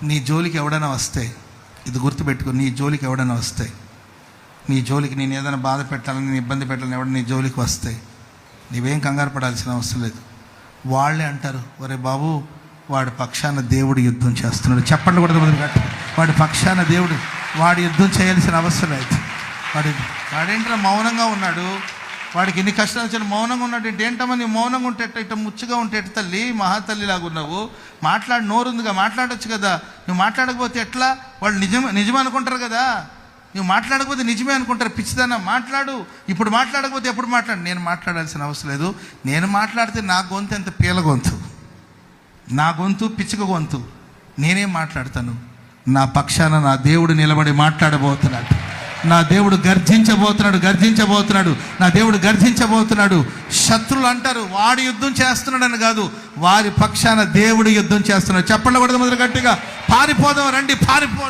నీ జోలికి ఎవడైనా వస్తే, ఇది గుర్తుపెట్టుకో, నీ జోలికి ఎవడైనా వస్తే, నీ జోలికి నేను ఏదైనా బాధ పెట్టాలని, నేను ఇబ్బంది పెట్టాలని ఎవడు నీ జోలికి వస్తే నీవేం కంగారు పడాల్సిన అవసరం లేదు. వాళ్ళే అంటారు, ఒరే బాబు వాడి పక్షాన దేవుడు యుద్ధం చేస్తున్నాడు. చెప్పండి కూడా మొదలుపెట్టు. వాడి పక్షాన దేవుడు, వాడు యుద్ధం చేయాల్సిన అవసరం లేదు. వాడేంటో మౌనంగా ఉన్నాడు, వాడికి ఎన్ని కష్టాలు వచ్చిన మౌనంగా ఉన్నాడు. ఏంటమ్మా నీ మౌనంగా ఉంటే ఇట్ట ముచ్చుగా ఉంటే ఎట్ట తల్లి, మహాతల్లిలాగా ఉన్నావు, మాట్లాడి, నోరుందిగా మాట్లాడొచ్చు కదా. నువ్వు మాట్లాడకపోతే ఎట్లా? వాళ్ళు నిజమే అనుకుంటారు కదా. నువ్వు మాట్లాడకపోతే నిజమే అనుకుంటారు. పిచ్చిదానా, మాట్లాడు. ఇప్పుడు మాట్లాడకపోతే ఎప్పుడు మాట్లాడు? నేను మాట్లాడాల్సిన అవసరం లేదు. నేను మాట్లాడితే నా గొంతు ఎంత పీల గొంతు, నా గొంతు పిచ్చుక గొంతు. నేనేం మాట్లాడతాను? నా పక్షాన నా దేవుడు నిలబడి మాట్లాడబోతున్నాడు. నా దేవుడు గర్జించబోతున్నాడు. నా దేవుడు గర్జించబోతున్నాడు. శత్రులు అంటారు వాడు యుద్ధం చేస్తున్నాడని కాదు, వారి పక్షాన దేవుడు యుద్ధం చేస్తున్నాడు. చెప్పండి కూడా మొదలు గట్టిగా, పారిపోదాం రండి, పారిపో.